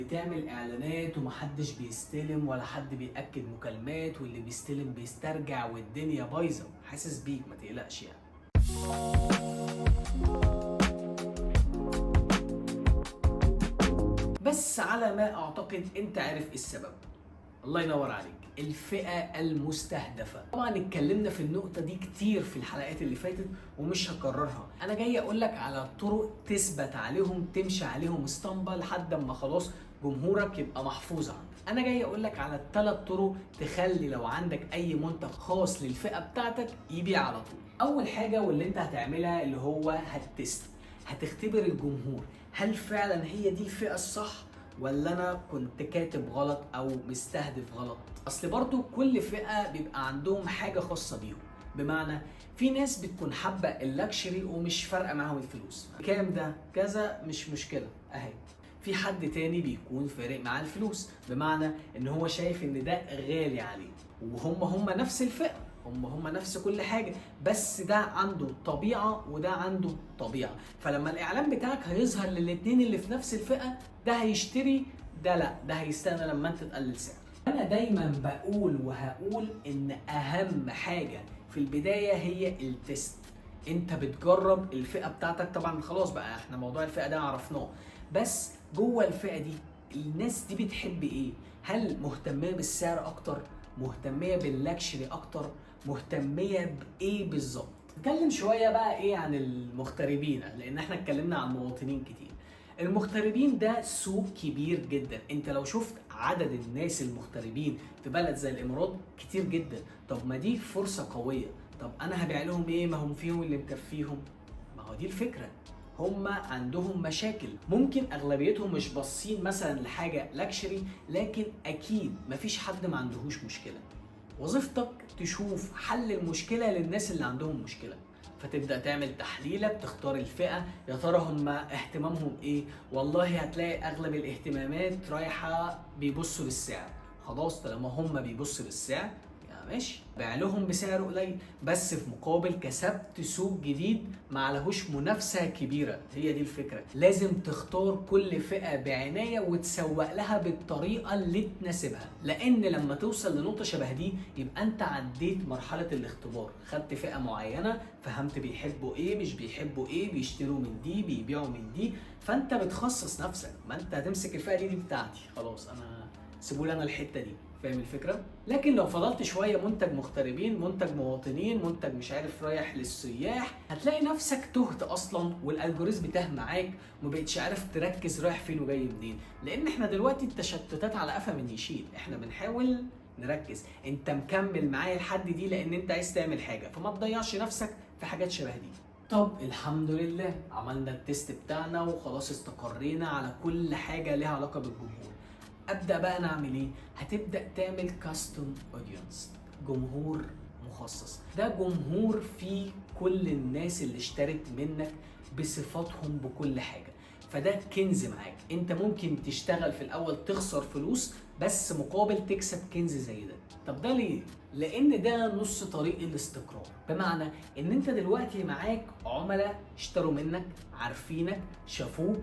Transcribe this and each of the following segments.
بتعمل اعلانات ومحدش بيستلم ولا حد بيأكد مكالمات، واللي بيستلم بيسترجع والدنيا بايظه. حاسس بيك، ما تقلقش يعني. بس على ما اعتقد انت عارف ايه السبب. الله ينور عليك، الفئة المستهدفة. طبعا اتكلمنا في النقطة دي كتير في الحلقات اللي فاتت ومش هكررها. انا جاي اقول لك على طرق تثبت عليهم، تمشي عليهم اسطمبة لحد اما خلاص جمهورك يبقى محفوظ عنك. انا جاي اقول لك على الثلاث طرق تخلي لو عندك اي منتج خاص للفئة بتاعتك يبيع على طول. اول حاجة واللي انت هتعملها اللي هو هتست، هتختبر الجمهور هل فعلا هي دي الفئة الصح ولا انا كنت كاتب غلط او مستهدف غلط. اصل برضو كل فئة بيبقى عندهم حاجة خاصة بيهم. بمعنى في ناس بتكون حابة اللكشري ومش فارقة معاهم الفلوس، كام ده كذا مش مشكلة اهي. في حد تاني بيكون فارق معاه الفلوس، بمعنى ان هو شايف ان ده غالي عليه، وهم نفس الفئة، هم نفس كل حاجة، بس ده عنده طبيعة وده عنده طبيعة. فلما الإعلان بتاعك هيظهر للاتنين اللي في نفس الفئة، ده هيشتري، ده لا، ده هيستنى لما انت تقلل سعر. أنا دايما بقول وهقول إن أهم حاجة في البداية هي التست. انت بتجرب الفئة بتاعتك. طبعا خلاص بقى احنا موضوع الفئة ده عرفناه، بس جوه الفئة دي الناس دي بتحب ايه؟ هل مهتمية بالسعر اكتر؟ مهتمية باللاكشري اكتر؟ مهتمية بايه بالظبط؟ نتكلم شوية بقى ايه عن المغتربين، لان احنا اتكلمنا عن مواطنين كتير. المغتربين ده سوق كبير جدا. انت لو شفت عدد الناس المغتربين في بلد زي الامارات كتير جدا. طب ما دي فرصة قوية. طب انا هبيع لهم ايه؟ ما هم فيهم اللي مكفيهم. ما هو دي الفكرة، هم عندهم مشاكل. ممكن اغلبيتهم مش باصين مثلا لحاجة لاكشري، لكن اكيد مفيش حد ما عندهوش مشكلة. وظيفتك تشوف حل المشكلة للناس اللي عندهم مشكلة، فتبدأ تعمل تحليلة، بتختار الفئة، يا ترى هم اهتمامهم ايه؟ والله هتلاقي اغلب الاهتمامات رايحة بيبصوا للسعر. خلاص طالما هم بيبصوا للسعر ماشي، بيع لهم بسعر قليل، بس في مقابل كسبت سوق جديد ما عليهوش منافسه كبيره. هي دي الفكره، لازم تختار كل فئه بعنايه وتسوق لها بالطريقه اللي تناسبها، لان لما توصل لنقطه شبه دي يبقى انت عديت مرحله الاختبار. خدت فئه معينه، فهمت بيحبوا ايه مش بيحبوا ايه، بيشتروا من دي بيبيعوا من دي، فانت بتخصص نفسك. ما انت هتمسك الفئه دي بتاعتي، خلاص انا سيبولي انا الحته دي. فاهم الفكره؟ لكن لو فضلت شويه منتج مغتربين، منتج مواطنين، منتج مش عارف رايح للسياح، هتلاقي نفسك تهت اصلا والالجوريزم تاه معاك ومبقتش عارف تركز رايح فين وجاي منين. لان احنا دلوقتي التشتتات على قفا من يشيل، احنا بنحاول نركز. انت مكمل معايا لحد دي لان انت عايز تعمل حاجه، فما تضيعش نفسك في حاجات شبه دي. طب الحمد لله عملنا التيست بتاعنا وخلاص استقرينا على كل حاجه ليها علاقه بالجمهور. ابدا بقى نعمل ايه؟ هتبدا تعمل كاستم اودينس، جمهور مخصص. ده جمهور فيه كل الناس اللي اشترت منك بصفاتهم بكل حاجه. فده كنز معاك. انت ممكن تشتغل في الاول تخسر فلوس بس مقابل تكسب كنز زي ده. طب ده ليه؟ لان ده نص طريق الاستقرار. بمعنى ان انت دلوقتي معاك عملاء اشتروا منك، عارفينك، شافوك،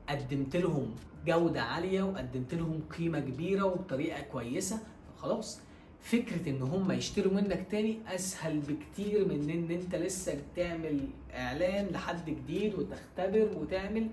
قدمت لهم جودة عالية وقدمت لهم قيمة كبيرة وبطريقة كويسة، خلاص فكرة ان هم يشتروا منك تاني اسهل بكتير من ان انت لسه تعمل اعلان لحد جديد وتختبر وتعمل.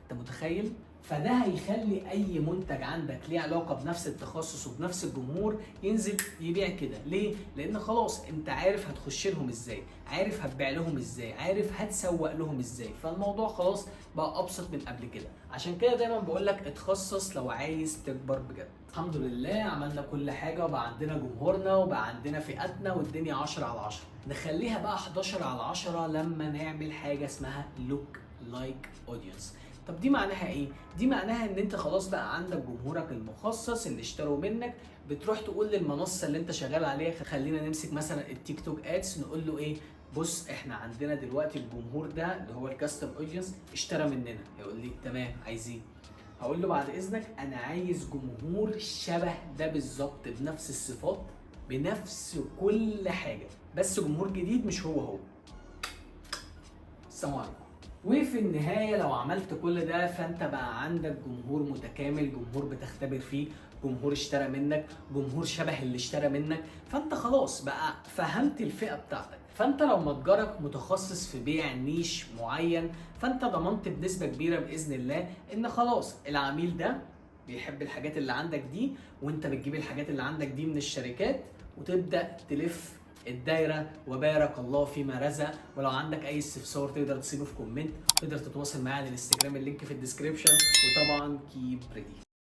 انت متخيل؟ فده هيخلي اي منتج عندك ليه علاقه بنفس التخصص وبنفس الجمهور ينزل يبيع كده. ليه؟ لان خلاص انت عارف هتخش لهم ازاي، عارف هتبيع لهم ازاي، عارف هتسوق لهم ازاي. فالموضوع خلاص بقى ابسط من قبل كده. عشان كده دايما بقول لك اتخصص لو عايز تكبر بجد. الحمد لله عملنا كل حاجه وبقى عندنا جمهورنا وبقى عندنا فئاتنا والدنيا 10 على 10. نخليها بقى 11 على 10 لما نعمل حاجه اسمها لوك لايك اودينس. طب دي معناها ايه؟ دي معناها ان انت خلاص بقى عندك جمهورك المخصص اللي اشتروا منك، بتروح تقول للمنصه اللي انت شغال عليها، خلينا نمسك مثلا التيك توك ادز، نقول له ايه؟ بص احنا عندنا دلوقتي الجمهور ده اللي هو الكاستم اودينس اشترى مننا. هيقول لي تمام عايزين. هقول له بعد اذنك انا عايز جمهور شبه ده بالظبط، بنفس الصفات بنفس كل حاجه، بس جمهور جديد مش هو. السلام عليكم. وفي النهاية لو عملت كل ده فانت بقى عندك جمهور متكامل، جمهور بتختبر فيه، جمهور اشترى منك، جمهور شبه اللي اشترى منك، فانت خلاص بقى فهمت الفئة بتاعتك. فانت لو متجرك متخصص في بيع نيش معين، فانت ضمنت بنسبة كبيرة بإذن الله ان خلاص العميل ده بيحب الحاجات اللي عندك دي، وانت بتجيب الحاجات اللي عندك دي من الشركات وتبدأ تلف الدايره، وبارك الله فيما رزق. ولو عندك اي استفسار تقدر تسيبه في كومنت، تقدر تتواصل معايا على الانستجرام، اللينك في الديسكريبشن. وطبعا كيب ريدي.